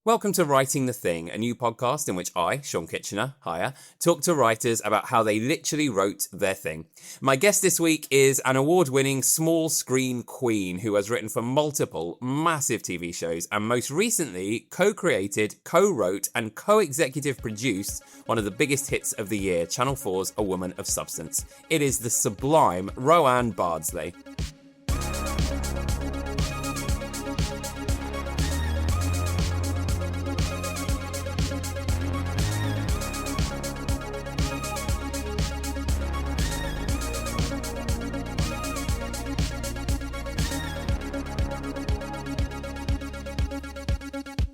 Welcome to Writing the Thing, a new podcast in which I, Shaun Kitchener, talk to writers about how they literally wrote their thing. My guest this week is an award-winning small screen queen who has written for multiple massive TV shows and most recently co-created, co-wrote and co-executive produced one of the biggest hits of the year, Channel 4's A Woman of Substance. It is the sublime Roanne Bardsley.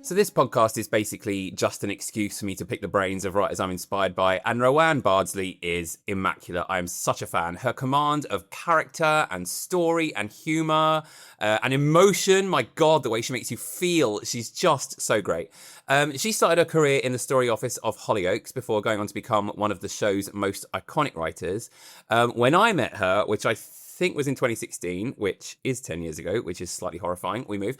So this podcast is basically just an excuse for me to pick the brains of writers I'm inspired by, and Roanne Bardsley is immaculate. I am such a fan. Her command of character and story and humour and emotion, my God, the way she makes you feel, she's just so great. She started her career in the story office of Hollyoaks before going on to become one of the show's most iconic writers. When I met her, which I think was in 2016, which is 10 years ago, which is slightly horrifying. We move.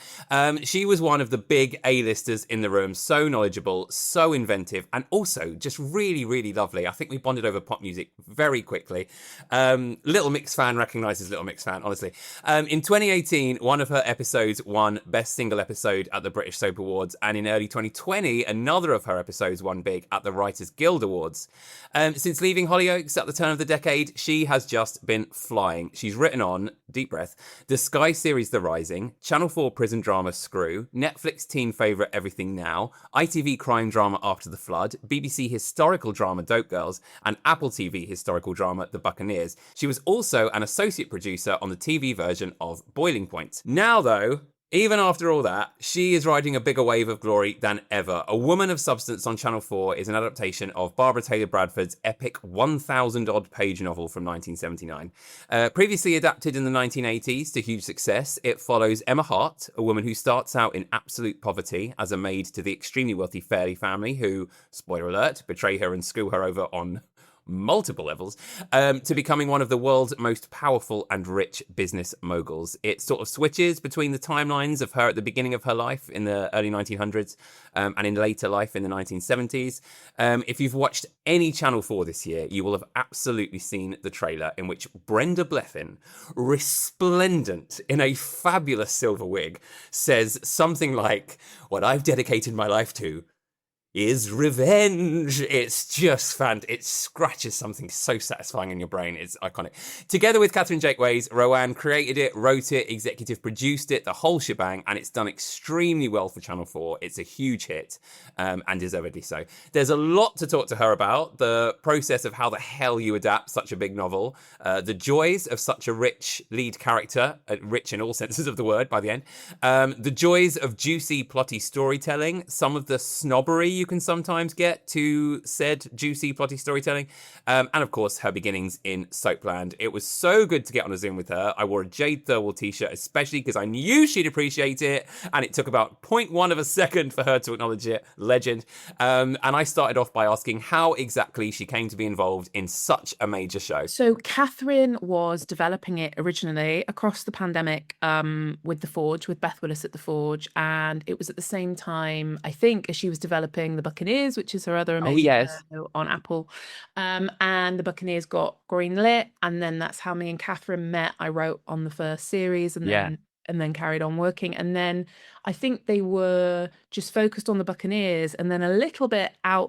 She was one of the big A-listers in the room, so knowledgeable, so inventive, and also just really, really lovely. I think we bonded over pop music very quickly. Little Mix fan recognises Little Mix fan, honestly. In 2018, one of her episodes won Best Single Episode at the British Soap Awards, and in early 2020, another of her episodes won big at the Writers Guild Awards. Since leaving Hollyoaks at the turn of the decade, she has just been flying. She's written on, deep breath, the Sky series The Rising, Channel 4 prison drama Screw, Netflix teen favourite Everything Now, ITV crime drama After the Flood, BBC historical drama Dope Girls, and Apple TV historical drama The Buccaneers. She was also an associate producer on the TV version of Boiling Point. Now, though, even after all that, she is riding a bigger wave of glory than ever. A Woman of Substance on Channel 4 is an adaptation of Barbara Taylor Bradford's epic 1,000-odd page novel from 1979. Previously adapted in the 1980s to huge success, it follows Emma Hart, a woman who starts out in absolute poverty as a maid to the extremely wealthy Fairley family who, spoiler alert, betray her and screw her over on multiple levels, to becoming one of the world's most powerful and rich business moguls. It sort of switches between the timelines of her at the beginning of her life in the early 1900s and in later life in the 1970s. If you've watched any Channel 4 this year, you will have absolutely seen the trailer in which Brenda Blethyn, resplendent in a fabulous silver wig, says something like, "What I've dedicated my life to is revenge." It's just it scratches something so satisfying in your brain. It's iconic. Together with Catherine Jakeways, Roanne created it, wrote it, executive produced it, the whole shebang, and it's done extremely well for Channel 4. It's a huge hit, and deservedly so. There's a lot to talk to her about. The process of how the hell you adapt such a big novel, the joys of such a rich lead character, rich in all senses of the word by the end, the joys of juicy, plotty storytelling, some of the snobbery you can sometimes get to said juicy, plotty storytelling, and of course her beginnings in Soapland. It was so good to get on a Zoom with her. I wore a Jade Thirlwall t-shirt especially because I knew she'd appreciate it, and it took about 0.1 of a second for her to acknowledge it. Legend. And I started off by asking how exactly she came to be involved in such a major show. So Catherine was developing it originally across the pandemic with The Forge, with Beth Willis at The Forge, and it was at the same time, I think, as she was developing The Buccaneers, which is her other amazing show on Apple. And The Buccaneers got greenlit, and then that's how me and Catherine met. I wrote on the first series and then carried on working. And then I think they were just focused on The Buccaneers, and then a little bit not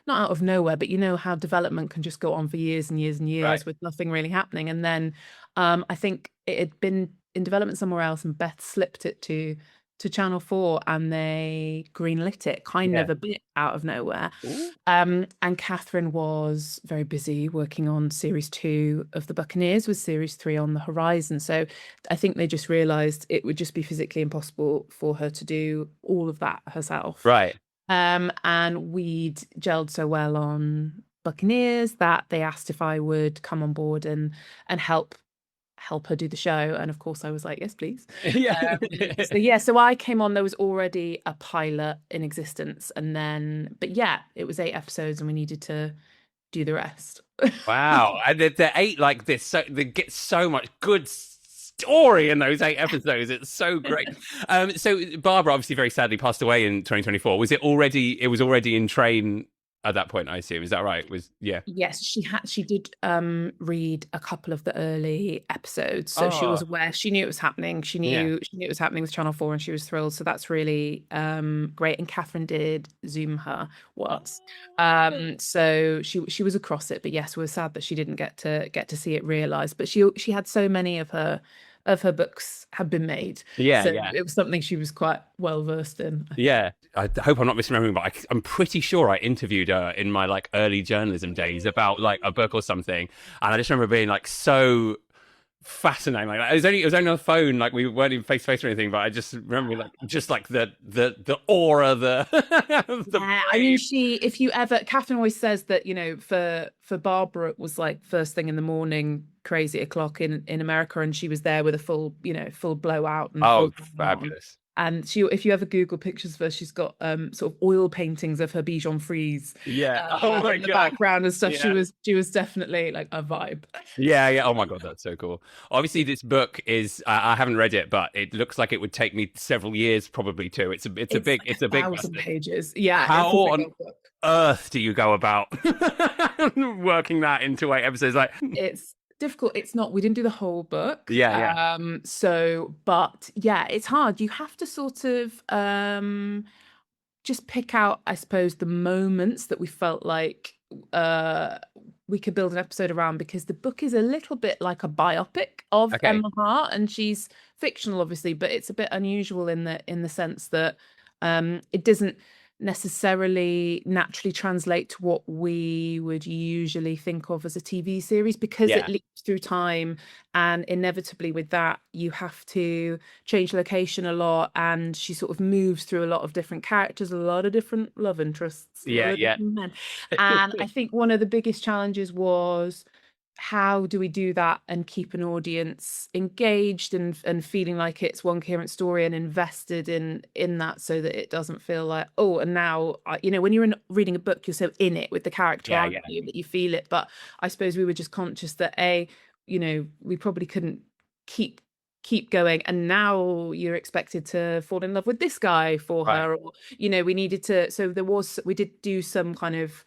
out of nowhere, but you know how development can just go on for years and years and years, right, with nothing really happening. And then I think it had been in development somewhere else, and Beth slipped it to Channel 4 and they greenlit it kind of a bit out of nowhere. And Catherine was very busy working on series 2 of The Buccaneers, with series 3 on the horizon. So I think they just realised it would just be physically impossible for her to do all of that herself. Right. And we'd gelled so well on Buccaneers that they asked if I would come on board and help her do the show, and of course I was like, yes please. So I came on. There was already a pilot in existence, and then it was 8 episodes and we needed to do the rest. Wow. And they're 8 like this, so they get so much good story in those 8 episodes. It's so great. So Barbara obviously very sadly passed away in 2024. Was it already? It was already in train at that point, I assume. Is that right? Was yeah. Yes, she did read a couple of the early episodes, so she was Oh, aware. She knew it was happening. yeah. She knew it was happening with Channel 4, and she was thrilled. So that's really great. And Catherine did Zoom her once. So she was across it, but yes, we were sad that she didn't get to see it realized. But she had so many of her books had been made. Yeah, So yeah. it was something she was quite well versed in, I think. Yeah, I hope I'm not misremembering, but I'm pretty sure I interviewed her in my like early journalism days about like a book or something, and I just remember being like so fascinating. Like it was only on the phone, like we weren't even face to face or anything, but I just remember like just like the aura, the the Yeah, I mean, brave. if you ever, Catherine always says that, for Barbara, it was like first thing in the morning, crazy o'clock in America, and she was there with a full, full blowout and Oh, full on. fabulous. And if you ever Google pictures of her, she's got sort of oil paintings of her Bichon Frise Yeah. Oh my in the God. background and stuff. Yeah. She was definitely like a vibe. Yeah, yeah. Oh my God, that's so cool. Obviously, this book is I haven't read it, but it looks like it would take me several years probably too. It's like It's a a big thousand bastard. pages. Yeah, How it's a big on old book. earth do you go about working that into 8 episodes? Like, It's difficult. It's not, we didn't do the whole book. yeah, yeah. But yeah, it's hard. You have to sort of just pick out, I suppose, the moments that we felt like uh we could build an episode around, because the book is a little bit like a biopic of Okay. Emma Hart, and she's fictional obviously, but it's a bit unusual in the sense that it doesn't necessarily naturally translate to what we would usually think of as a TV series, because it Yeah. leaps through time, and inevitably with that you have to change location a lot, and she sort of moves through a lot of different characters, a lot of different love interests, a lot Yeah, of yeah. different men. And I think one of the biggest challenges was, how do we do that and keep an audience engaged and feeling like it's one coherent story and invested in that, so that it doesn't feel like, oh, and now when you're reading a book, you're so in it with the character, Yeah, aren't yeah. you, that you feel it. But I suppose we were just conscious that we probably couldn't keep going, and now you're expected to fall in love with this guy for Right. her, or we needed to, so we did do some kind of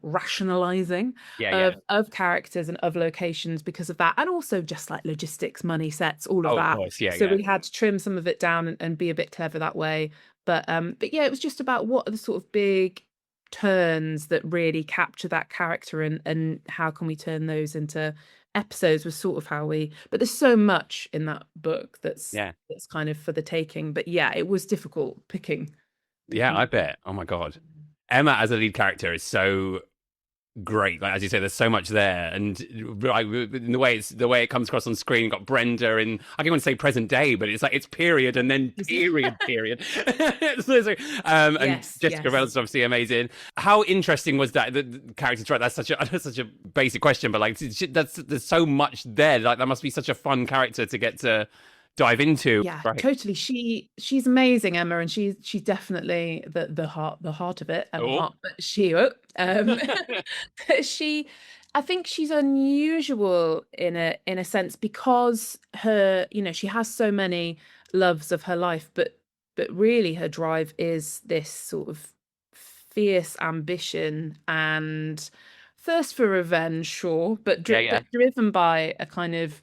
rationalizing Yeah, yeah. of characters and of locations because of that, and also just like logistics, money, sets, all of Oh, of that. course. Yeah, So yeah. we had to trim some of it down and be a bit clever that way. But yeah, it was just about what are the sort of big turns that really capture that character, and how can we turn those into episodes, was sort of how we, but there's so much in that book Yeah. that's kind of for the taking. But yeah, it was difficult Yeah, I picking. bet. Oh my God. Emma as a lead character is so great. Like as you say, there's so much there, and like in the way it comes across on screen. You've got Brenda in, I don't want to say present day, but it's like it's period and then period. And Yes, Jessica Reynolds yes. is obviously amazing. How interesting was that the character trait? That's such a basic question, but like there's so much there. Like that must be such a fun character to get to dive into. Yeah, Right. totally. She's amazing, Emma, and she's definitely the heart of it, Emma Oh. Hart. But she, I think she's unusual in a sense, because she has so many loves of her life, but really her drive is this sort of fierce ambition and thirst for revenge, sure, but Yeah, yeah. driven by a kind of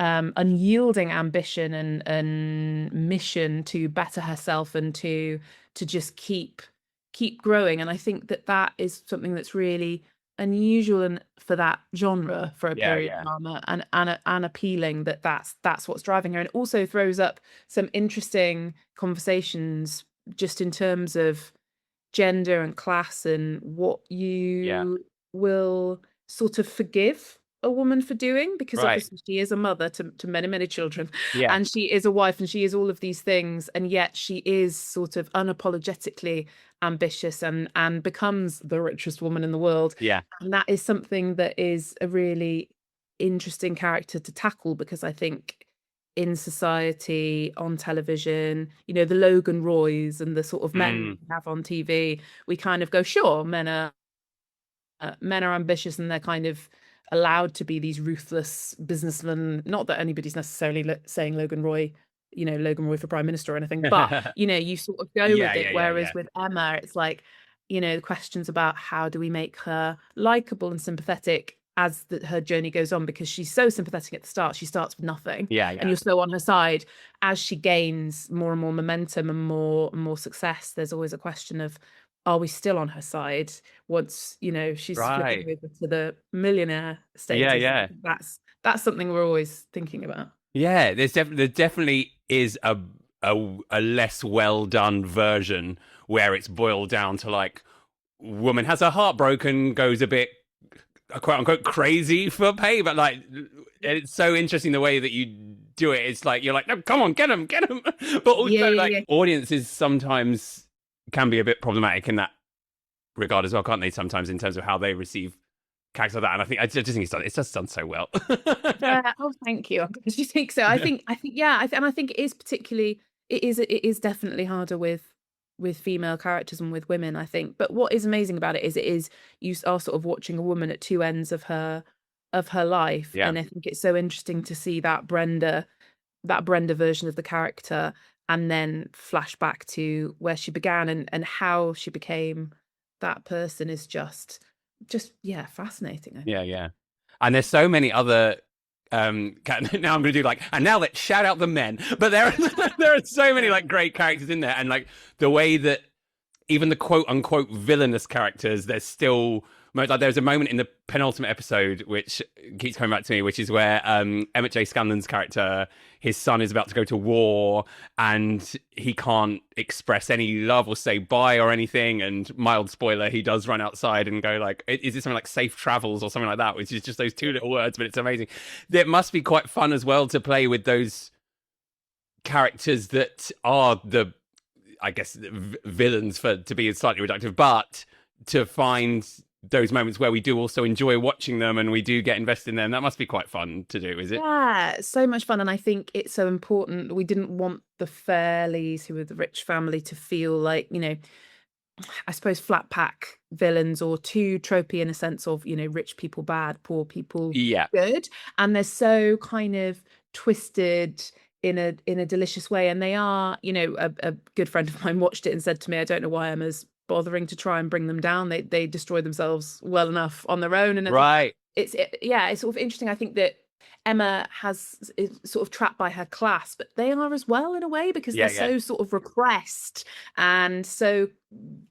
unyielding ambition and mission to better herself, and to just keep growing. And I think that is something that's really unusual and for that genre, for a Yeah, period yeah. drama, and appealing, that's what's driving her. And it also throws up some interesting conversations just in terms of gender and class, and what Yeah. you will sort of forgive a woman for doing, because Right. obviously she is a mother to many, many children, Yeah. and she is a wife, and she is all of these things, and yet she is sort of unapologetically ambitious, and becomes the richest woman in the world. Yeah. And that is something that is a really interesting character to tackle, because I think in society, on television, the Logan Roys and the sort of men Mm. we have on TV, we kind of go, sure, men are ambitious, and they're kind of allowed to be these ruthless businessmen. Not that anybody's necessarily saying Logan Roy, Logan Roy for Prime Minister or anything, but you sort of go with it. Whereas with Emma, it's like, the questions about how do we make her likable and sympathetic as her journey goes on, because she's so sympathetic at the start. She starts with nothing, and you're so on her side. As she gains more and more momentum and more success, there's always a question of, are we still on her side once she's flipping over to the millionaire status? That's something we're always thinking about. Yeah, there definitely is a less well done version where it's boiled down to like, woman has her heart broken, goes a bit quote unquote crazy for pay, but like it's so interesting the way that you do it. It's like you're like, no, come on, get him, but also audiences sometimes can be a bit problematic in that regard as well, can't they? Sometimes in terms of how they receive characters like that, and I just think it's just done so well. Oh, thank you. Do you think so? I think and I think it is particularly, it is definitely harder with female characters and with women, I think. But what is amazing about it is you are sort of watching a woman at two ends of her life, and I think it's so interesting to see that Brenda version of the character, and then flash back to where she began and how she became that person is just fascinating. Yeah. And there's so many other now I'm going to do like, and now let's shout out the men, but there are so many like great characters in there, and like the way that even the quote unquote villainous characters, there's still like, there's a moment in the penultimate episode which keeps coming back to me, which is where Emmett J. Scanlon's character, his son is about to go to war and he can't express any love or say bye or anything, and mild spoiler, he does run outside and go like, is it something like safe travels or something like that, which is just those two little words, but it's amazing. It must be quite fun as well to play with those characters that are the, I guess, villains, to be slightly reductive, but to find those moments where we do also enjoy watching them and we do get invested in them. That must be quite fun to do, is it? Yeah, so much fun. And I think it's so important. We didn't want the Fairleys, who were the rich family, to feel like, I suppose, flat pack villains, or too tropey in a sense of, rich people bad, poor people good. And they're so kind of twisted in a delicious way. And they are, a good friend of mine watched it and said to me, I don't know why Emma's bothering to try and bring them down. They destroy themselves well enough on their own. And it's sort of interesting. I think that Emma is sort of trapped by her class, but they are as well in a way, because they're so sort of repressed and so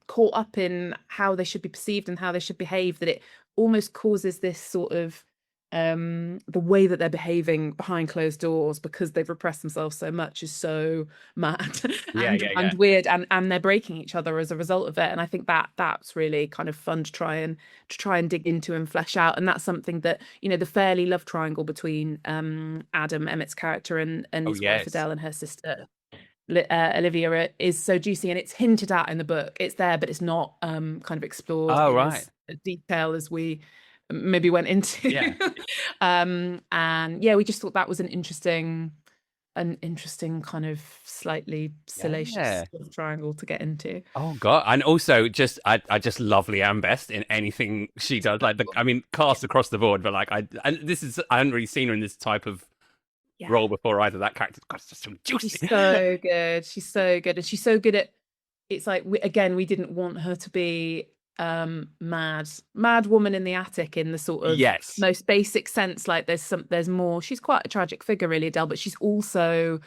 caught up in how they should be perceived and how they should behave, that it almost causes this sort of the way that they're behaving behind closed doors, because they've repressed themselves so much, is so mad and weird, and they're breaking each other as a result of it. And I think that's really kind of fun to try and dig into and flesh out. And that's something that the Fairley love triangle between Adam, Emmett's character, and his wife Adele and her sister Olivia is so juicy, and it's hinted at in the book. It's there, but it's not kind of explored as detail as we maybe went into. And we just thought that was an interesting kind of slightly salacious sort of triangle to get into. Oh god. And also I just love Leanne Best in anything she does, like cast across the board, but like I hadn't really seen her in this type of role before either. That character, God, it's just so juicy. She's so good, and she's so good at, it's like, we didn't want her to be mad woman in the attic in the sort of most basic sense. Like there's more. She's quite a tragic figure, really, Adele, but she's also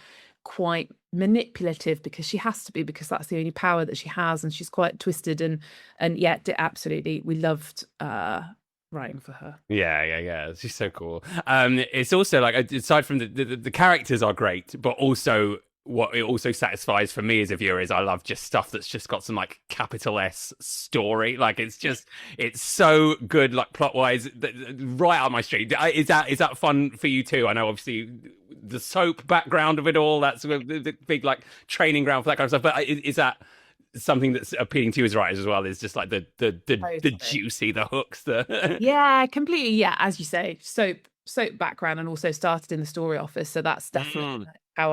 quite manipulative, because she has to be, because that's the only power that she has, and she's quite twisted, and yet absolutely we loved writing for her. Yeah, she's so cool. It's also like, aside from the characters are great, but also what it also satisfies for me as a viewer is I love just stuff that's just got some like capital S story. Like it's so good, like plot wise, right out my street. Is that fun for you too? I know obviously the soap background of it all, that's the big like training ground for that kind of stuff, but is that something that's appealing to you as writers as well? Is just like the juicy, the hooks, completely, as you say, soap background, and also started in the story office, so that's definitely how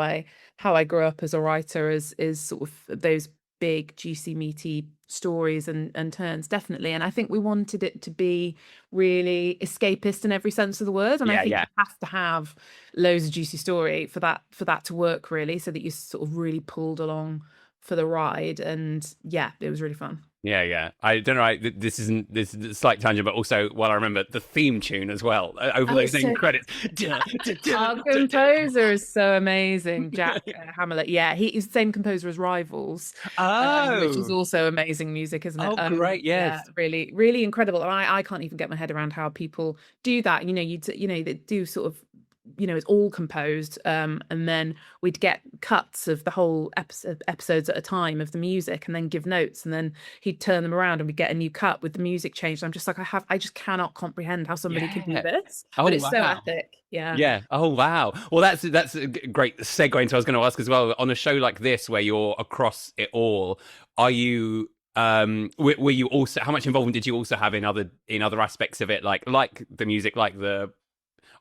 I grew up as a writer, is sort of those big juicy meaty stories and turns, definitely. And I think we wanted it to be really escapist in every sense of the word. And I Yeah, think yeah. you have to have loads of juicy story for that to work, really, so that you're sort of really pulled along for the ride. And yeah, it was really fun. Yeah, yeah. I don't know. This is a slight tangent, but also, well, I remember the theme tune as well over Oh, those end so credits. Duh, duh, duh, our duh, duh. composer is so amazing, Jack Hammerlet. Yeah, he's the same composer as Rivals, which is Oh, also amazing music, isn't it? oh, great! Yeah, Yes, really, really incredible. And I can't even get my head around how people do that. They do sort of, it's all composed, and then we'd get cuts of the whole episodes at a time of the music, and then give notes, and then he'd turn them around, and we'd get a new cut with the music changed. I'm just like, I just cannot comprehend how somebody can do yeah. this, Oh, but it's so wow. epic. Yeah. Yeah. Oh, wow. Well, that's a great segue into what I was going to ask as well. On a show like this, where you're across it all, are you? Were you also? How much involvement did you also have in other aspects of it, like the music, like the?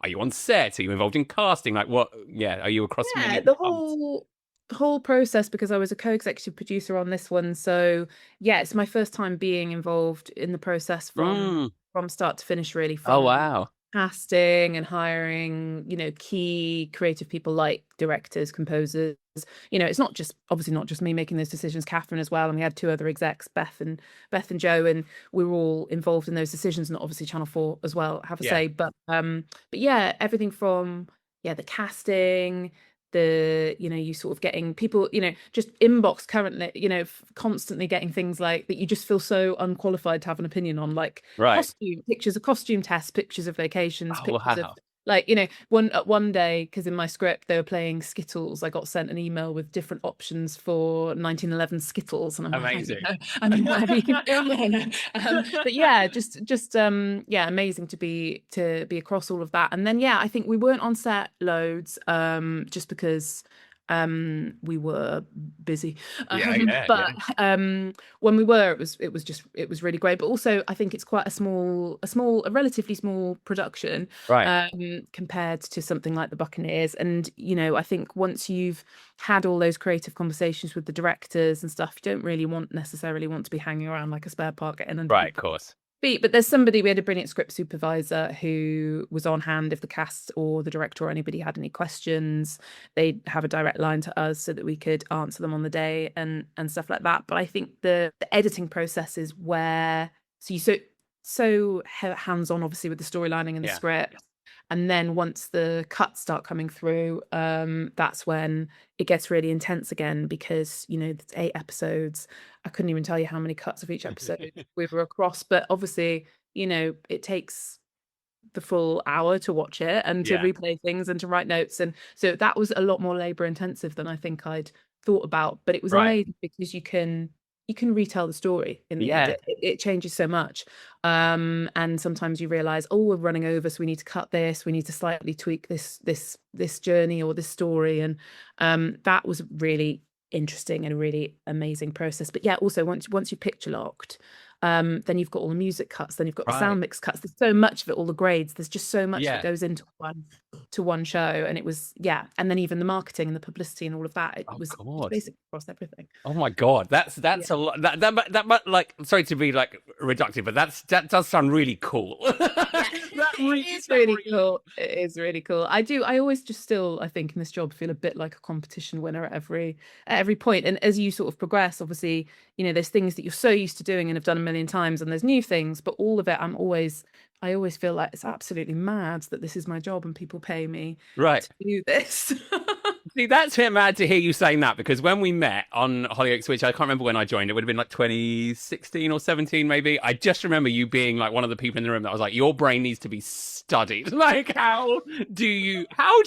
Are you on set? Are you involved in casting? Like what? Yeah. Are you across many Yeah, the departments? whole process, because I was a co-executive producer on this one. So yeah, it's my first time being involved in the process Mm. from start to finish, really, Oh, from wow. casting and hiring, key creative people like directors, composers. It's not just obviously not just me making those decisions, Catherine as well. And we had two other execs, Beth and Joe, and we were all involved in those decisions, and obviously Channel 4 as well, have to Yeah. say. But yeah, everything from the casting, you sort of getting people, just inbox currently, constantly getting things like that you just feel so unqualified to have an opinion on, like Right. costume pictures of costume tests, pictures of vacations, Oh, pictures of, wow. like, one day, because in my script they were playing Skittles, I got sent an email with different options for 1911 Skittles, and I'm like, Amazing. whatever you can do. But yeah, yeah, amazing to be across all of that. And then yeah, I think we weren't on set loads, just because we were busy. Yeah, yeah, But yeah. when we were, it was really great. But also, I think it's quite a relatively small production, Right. compared to something like the Buccaneers. And I think once you've had all those creative conversations with the directors and stuff, you don't really necessarily want to be hanging around like a spare part, getting under Right, of people's course. feet. But we had a brilliant script supervisor who was on hand if the cast or the director or anybody had any questions. They'd have a direct line to us so that we could answer them on the day and stuff like that. But I think the editing process is where, so you so hands-on, obviously, with the storylining and the Yeah. script. And then once the cuts start coming through, that's when it gets really intense again, because there's 8 episodes. I couldn't even tell you how many cuts of each episode we were across, but obviously, it takes the full hour to watch it and to Yeah. replay things and to write notes. And so that was a lot more labor intensive than I think I'd thought about. But it was Right. amazing because you can retell the story in the Yeah. edit. It changes so much. And sometimes you realize, oh, we're running over, so we need to cut this, we need to slightly tweak this journey or this story. And that was really interesting and a really amazing process. But yeah, also once you picture locked, then you've got all the music cuts, then you've got the Right. sound mix cuts. There's so much of it, all the grades. There's just so much that Yeah. goes into one show. And it was, yeah. And then even the marketing and the publicity and all of that, it Oh, was God. basically across everything. Oh my God, Yeah. that's a lot. Like, sorry to be like reductive, but that does sound really cool. Yeah, That really it is sounds really cool. It is really cool. I always just still, I think, in this job, feel a bit like a competition winner at every point. And as you sort of progress, obviously, there's things that you're so used to doing and have done a million times, and there's new things, but all of it, I always feel like it's absolutely mad that this is my job and people pay me right. to do this. See, that's a bit mad to hear you saying that, because when we met on Hollyoaks, which I can't remember when I joined, it would have been like 2016 or 17, maybe. I just remember you being like one of the people in the room that was like, your brain needs to be studied. Like, how how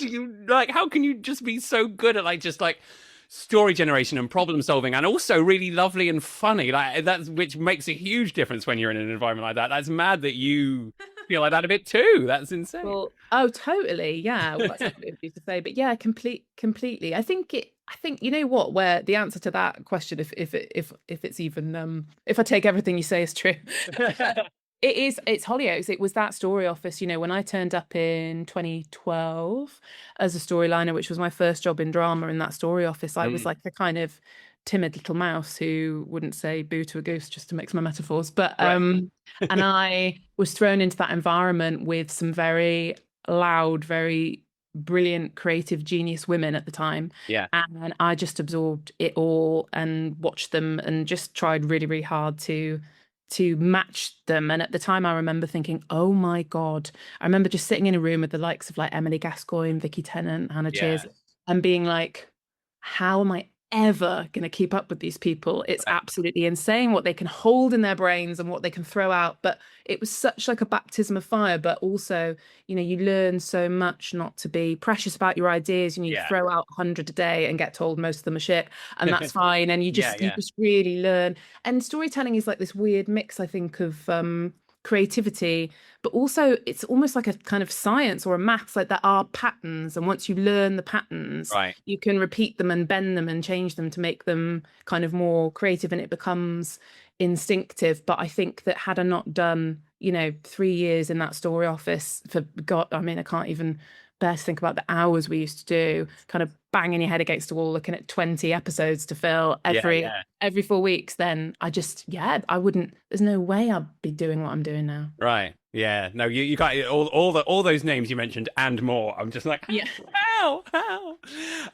can you just be so good at just like story generation and problem solving, and also really lovely and funny? Like, which makes a huge difference when you're in an environment like that. That's mad that you feel like that a bit too. That's insane. Well, oh, totally. Yeah. Well, that's not easy to say, but yeah, completely. I think you know what, where the answer to that question, if it's even if I take everything you say is true, it's Hollyoaks. It was that story office, when I turned up in 2012 as a storyliner, which was my first job in drama in that story office. I was Mm. like the kind of timid little mouse who wouldn't say boo to a goose, just to mix my metaphors. But Right. and I was thrown into that environment with some very loud, very brilliant, creative, genius women at the time. Yeah. And I just absorbed it all and watched them and just tried really, really hard to match them. And at the time, I remember thinking, oh my God. I remember just sitting in a room with the likes of like Emily Gascoigne, Vicky Tennant, Hannah Yeah. Cheers, and being like, how am I ever going to keep up with these people? It's Right. absolutely insane what they can hold in their brains and what they can throw out. But it was such like a baptism of fire. But also, you know, you learn so much not to be precious about your ideas, and you Yeah. throw out 100 a day and get told most of them are shit, and that's fine. And you Yeah. just you Yeah. just really learn. And storytelling is like this weird mix, I think, of creativity, but also it's almost like a kind of science or a maths. Like there are patterns, and once you learn the patterns, Right. you can repeat them and bend them and change them to make them kind of more creative, and it becomes instinctive. But I think that had I not done, you know, 3 years in that story office for God, I mean, I can't even bear to think about the hours we used to do, kind of banging your head against the wall, looking at 20 episodes to fill Yeah. every Yeah. every 4 weeks, then I just, yeah, I wouldn't, there's no way I'd be doing what I'm doing now. Right. Yeah. No, you got all those names you mentioned and more. I'm just like, Yeah. how?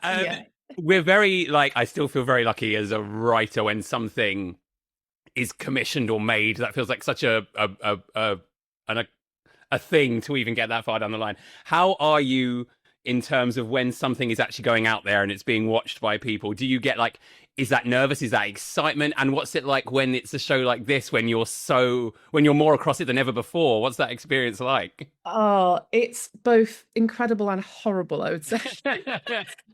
Um, Yeah. we're very like I still feel very lucky as a writer when something is commissioned or made. That feels like such an, a thing to even get that far down the line. How are you in terms of when something is actually going out there and it's being watched by people? Do you get like, is that nervous? Is that excitement? And what's it like when it's a show like this, when you're more across it than ever before? What's that experience like? Oh, it's both incredible and horrible, I would say.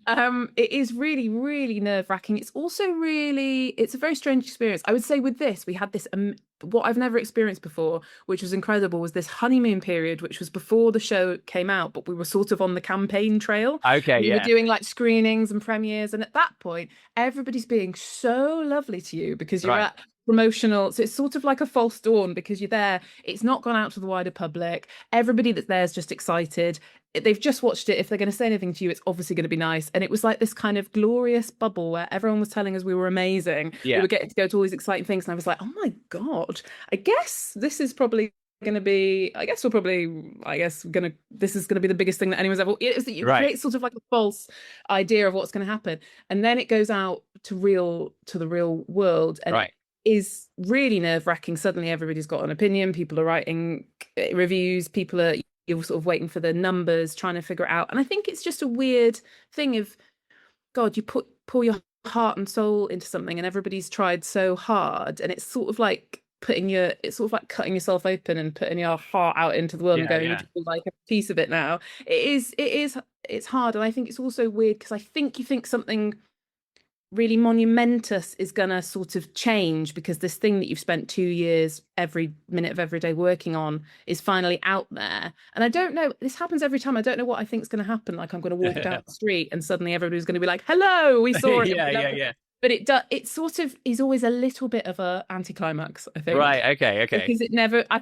It is really, really nerve-wracking. It's also really, it's a very strange experience. I would say with this, we had this, what I've never experienced before, which was incredible, was this honeymoon period, which was before the show came out, but we were sort of on the campaign trail. Okay, We were yeah. doing like screenings and premieres, and at that point, everybody's being so lovely to you because you're Right. at promotional. So it's sort of like a false dawn because you're there. It's not gone out to the wider public. Everybody that's there is just excited. They've just watched it. If they're going to say anything to you, it's obviously going to be nice. And it was like this kind of glorious bubble where everyone was telling us we were amazing. We Yeah. were getting to go to all these exciting things. And I was like, oh my God, I guess this is probably going to be, this is going to be the biggest thing that anyone's ever, it is that you Right. create sort of like a false idea of what's going to happen. And then it goes out to the real world. And Right. is really nerve-wracking. Suddenly everybody's got an opinion, people are writing reviews, you're sort of waiting for the numbers, trying to figure it out. And I think it's just a weird thing of, God, you pour your heart and soul into something and everybody's tried so hard, and it's sort of like it's sort of like cutting yourself open and putting your heart out into the world and Yeah, going, yeah. would you like a piece of it now? It's hard. And I think it's also weird because I think you think something really monumentous is going to sort of change because this thing that you've spent 2 years every minute of every day working on is finally out there. And I don't know, this happens every time. I don't know what I think is going to happen. Like I'm going to walk down the street and suddenly everybody's going to be like, hello, we saw it. Yeah. But it sort of is always a little bit of a anticlimax, I think. Right. Okay. Because it never, I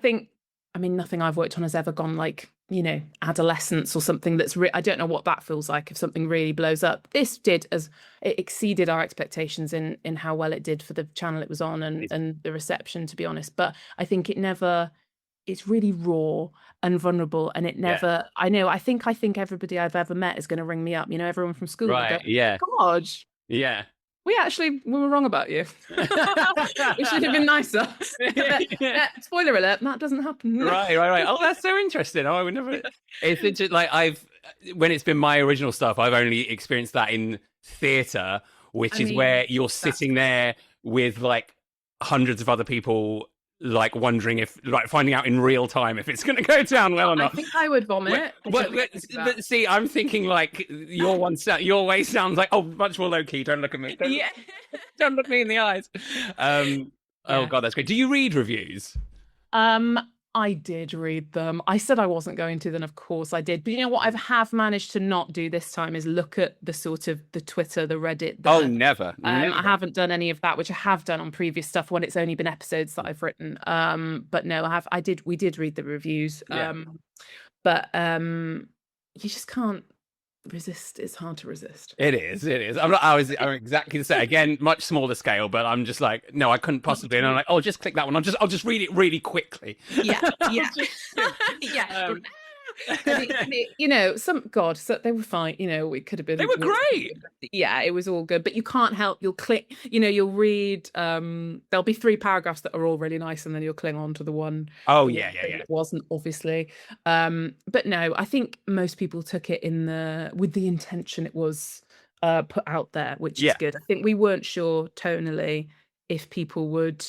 mean, nothing I've worked on has ever gone like, you know, adolescence or something that's I don't know what that feels like if something really blows up. This did, as it exceeded our expectations in how well it did for the channel it was on and the reception, to be honest. But I think it's really raw and vulnerable, and it never, I think everybody I've ever met is going to ring me up, you know, everyone from school. Right. Yeah. God, Yeah. we were wrong about you. We should have been nicer. Spoiler alert, that doesn't happen. Right. Oh, that's so interesting. Oh, I would never. It's interesting. Like when it's been my original stuff, I've only experienced that in theatre, which is where you're sitting there with like hundreds of other people, like wondering if, like, finding out in real time if it's going to go down well or not. I think I would vomit. But see, I'm thinking like your way sounds like, oh, much more low key. Don't look at me. Don't look me in the eyes. Oh God, that's great. Do you read reviews? I did read them. I said I wasn't going to, then of course I did. But you know what I have managed to not do this time is look at the sort of the Twitter, the Reddit. Never. I haven't done any of that, which I have done on previous stuff when it's only been episodes that I've written. But no, we did read the reviews. But you just can't It's hard to resist. It is. It is. I'm exactly the same. Again, much smaller scale, but I'm just like, no, I couldn't possibly. And I'm like, oh, just click that one. I'll just read it really quickly. Yeah, yeah, yeah. You know, so they were fine. You know, it could have been. They were great. Yeah, it was all good, but you can't help. You'll click. You know, you'll read. There'll be 3 paragraphs that are all really nice, and then you'll cling on to the one. Oh the yeah, one yeah, thing yeah. that wasn't, obviously. But no, I think most people took it with the intention it was put out there, which is good. I think we weren't sure tonally if people would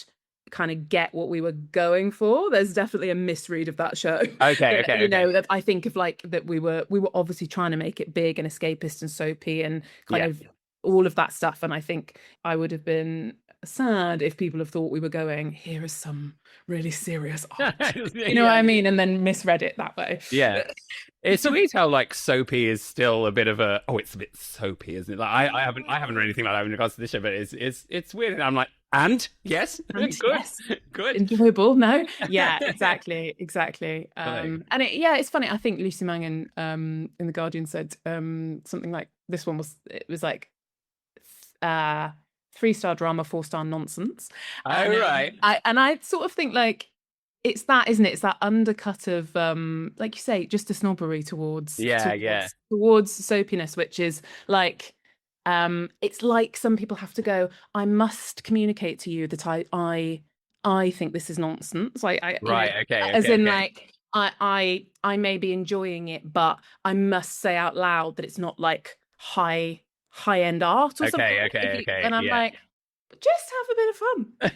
kind of get what we were going for. There's definitely a misread of that show. Okay. You know, that I think of like that we were obviously trying to make it big and escapist and soapy and kind of all of that stuff. And I think I would have been sad if people have thought we were going, here is some really serious art. You know what I mean? And then misread it that way. Yeah. It's weird how like soapy is still a bit of a it's a bit soapy, isn't it? Like I haven't read anything like that in regards to this show, but it's weird. And I'm like, yes, good, yes. good, enjoyable. No, yeah, exactly. And it's funny. I think Lucy Mangan in The Guardian said something like this one was like 3-star drama, 4-star nonsense. Right. I sort of think like it's that, isn't it? It's that undercut of like you say, just a snobbery towards soapiness, which is like it's like some people have to go, I must communicate to you that I think this is nonsense. Like like I may be enjoying it, but I must say out loud that it's not like high end art or something. Okay. And I'm like, just have a bit of fun. You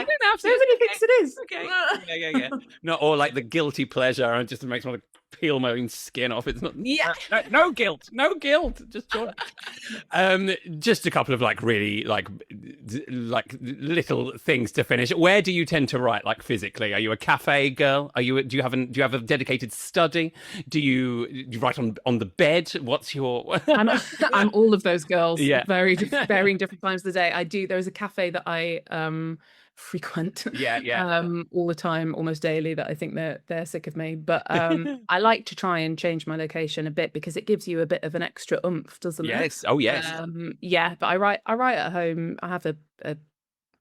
don't have to. Nobody thinks it is. Okay. Yeah. No, or like the guilty pleasure, and just makes me want to peel my own skin off. It's not. Yeah. No guilt. Just joy. Just a couple of like really like little things to finish. Where do you tend to write, like physically? Are you a cafe girl? Do you have a dedicated study? Do you write on the bed? What's your? I'm all of those girls. Yeah. Varying different times of the day. I do. There's a cafe that I frequent all the time, almost daily, that I think they're sick of me, but I like to try and change my location a bit because it gives you a bit of an extra oomph, doesn't it? Yes. Oh yes. But I write at home. I have a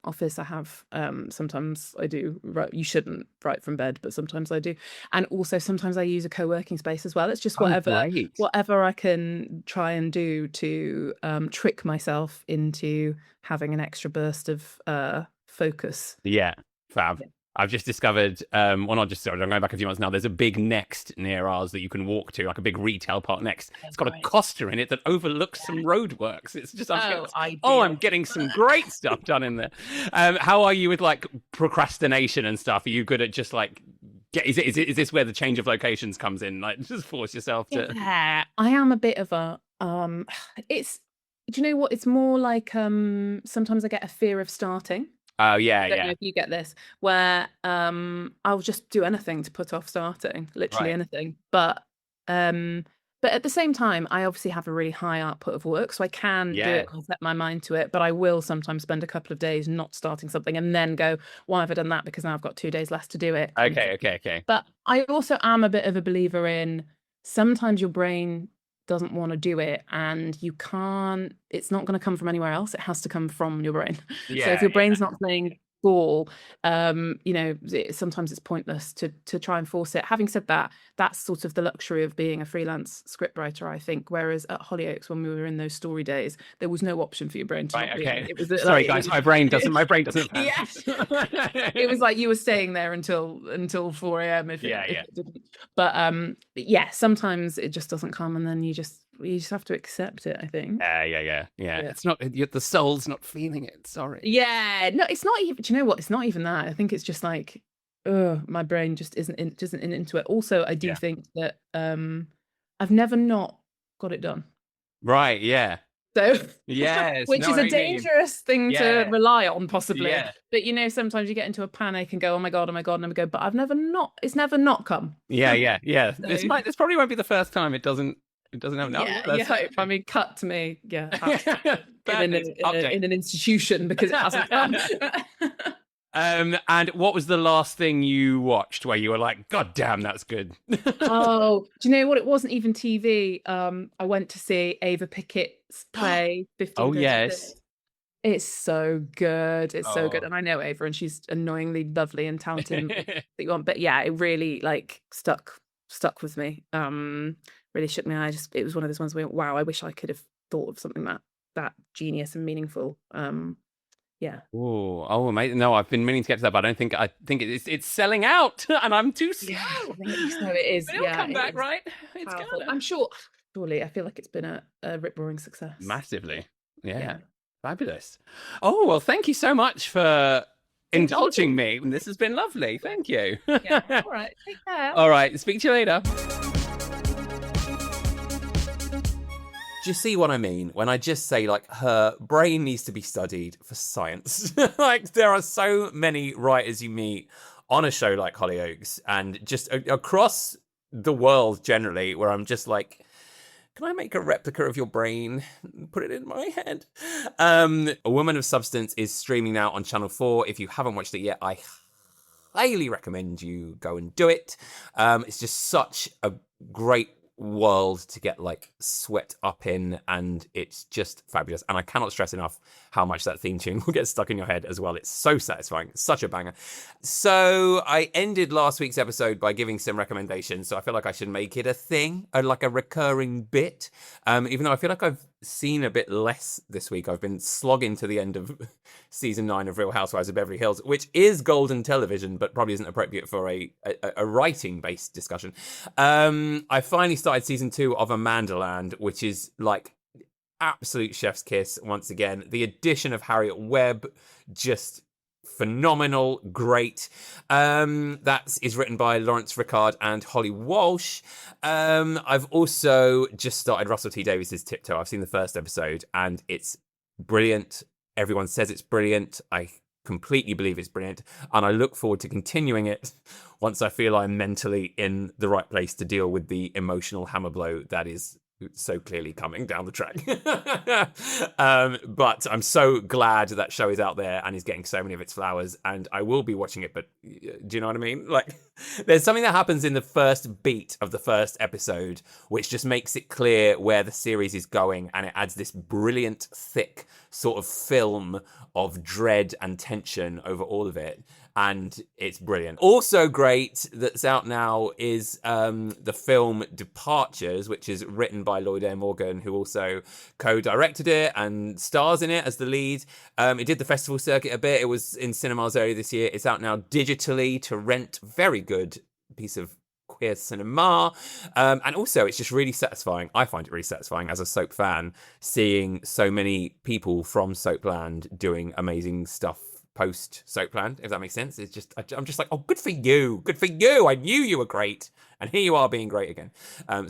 office. I have sometimes I do write. You shouldn't write from bed, but sometimes I do. And also sometimes I use a co-working space as well. It's just whatever I can try and do to trick myself into having an extra burst of focus. Yeah, fab. Yeah. I've just discovered, I'm going back a few months now, there's a big Next near ours that you can walk to, like a big retail park Next. It's got a Costa in it that overlooks some roadworks. It's just, I'm getting some great stuff done in there. How are you with like procrastination and stuff? Are you good at just like, is this where the change of locations comes in? Like just force yourself to... Yeah, I am a bit of a, do you know what? It's more like sometimes I get a fear of starting. Oh yeah, I don't know if you get this, where I'll just do anything to put off starting, literally anything. But at the same time, I obviously have a really high output of work, so I can do it and set my mind to it. But I will sometimes spend a couple of days not starting something and then go, why have I done that? Because now I've got 2 days less to do it. Okay. But I also am a bit of a believer in sometimes your brain doesn't want to do it and it's not going to come from anywhere else. It has to come from your brain. So if your brain's not playing ball, sometimes it's pointless to try and force it. Having said that, that's sort of the luxury of being a freelance scriptwriter, I think, whereas at Hollyoaks, when we were in those story days, there was no option for your brain to it was sorry guys, my brain doesn't yes. It was like you were staying there until 4 a.m. if it didn't. But sometimes it just doesn't come, and then you just have to accept it, I think. Yeah. It's not, the soul's not feeling it. Sorry. Yeah, no, it's not even. Do you know what? It's not even that. I think it's just like, my brain just isn't into it. Also, I do think that I've never not got it done. Right. Yeah. So yes, which is a dangerous thing to rely on, possibly. Yeah. But sometimes you get into a panic and go, oh my god, and I go, but it's never not come. Yeah. So. This probably won't be the first time it doesn't have enough. I mean, cut to me. Yeah. in an institution because it hasn't come. And what was the last thing you watched where you were like, God damn, that's good? Oh, do you know what? It wasn't even TV. I went to see Ava Pickett's play Oh, 1536. yes. It's so good. It's so good. Oh. And I know Ava, and she's annoyingly lovely and talented and that you want. But yeah, it really like stuck with me. Really shook me. It was one of those ones where, wow, I wish I could have thought of something that genius and meaningful. Yeah. Oh, mate. No, I've been meaning to get to that, but I think it's selling out, and I'm too slow. Yeah, I think so. It is. But it'll come back, right? It's Powerful. gonna. I'm sure. Surely, I feel like it's been a rip-roaring success. Massively. Yeah. Yeah. Fabulous. Oh, well, thank you so much for indulging me. This has been lovely. Thank you. Yeah. All right. Take care. All right. Speak to you later. Do you see what I mean when I just say, like, her brain needs to be studied for science? Like, there are so many writers you meet on a show like Hollyoaks and just across the world generally where I'm just like, can I make a replica of your brain? Put it in my head. A Woman of Substance is streaming now on Channel 4. If you haven't watched it yet, I highly recommend you go and do it. It's just such a great world to get like swept up in, and it's just fabulous. And I cannot stress enough how much that theme tune will get stuck in your head as well. It's so satisfying. It's such a banger. So I ended last week's episode by giving some recommendations, so I feel like I should make it a thing, like a recurring bit, even though I feel like I've seen a bit less this week. I've been slogging to the end of season 9 of Real Housewives of Beverly Hills, which is golden television, but probably isn't appropriate for a writing-based discussion. I finally started season 2 of Amandaland, which is like absolute chef's kiss once again. The addition of Harriet Webb, just phenomenal, great. That is written by Lawrence Rickard and Holly Walsh. I've also just started Russell T Davies's Tiptoe. I've seen the first episode and it's brilliant. Everyone says it's brilliant. I completely believe it's brilliant, and I look forward to continuing it once I feel I'm mentally in the right place to deal with the emotional hammer blow that is so clearly coming down the track. But I'm so glad that show is out there and is getting so many of its flowers, and I will be watching it. But do you know what I mean? Like, there's something that happens in the first beat of the first episode which just makes it clear where the series is going, and it adds this brilliant, thick sort of film of dread and tension over all of it. And it's brilliant. Also great that's out now is the film Departures, which is written by Lloyd A. Morgan, who also co-directed it and stars in it as the lead. It did the festival circuit a bit. It was in cinemas earlier this year. It's out now digitally to rent. Very good piece of queer cinema. And also, it's just really satisfying. I find it really satisfying as a soap fan, seeing so many people from Soapland doing amazing stuff post Soapland, if that makes sense. It's just, I'm just like, oh, good for you. I knew you were great, and here you are being great again.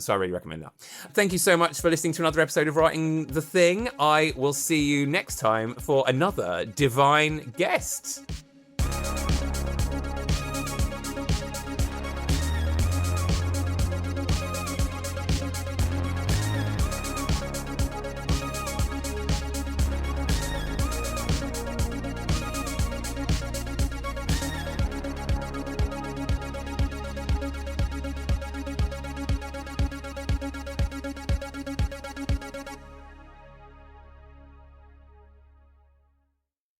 So I really recommend that. Thank you so much for listening to another episode of Writing the Thing. I will see you next time for another divine guest.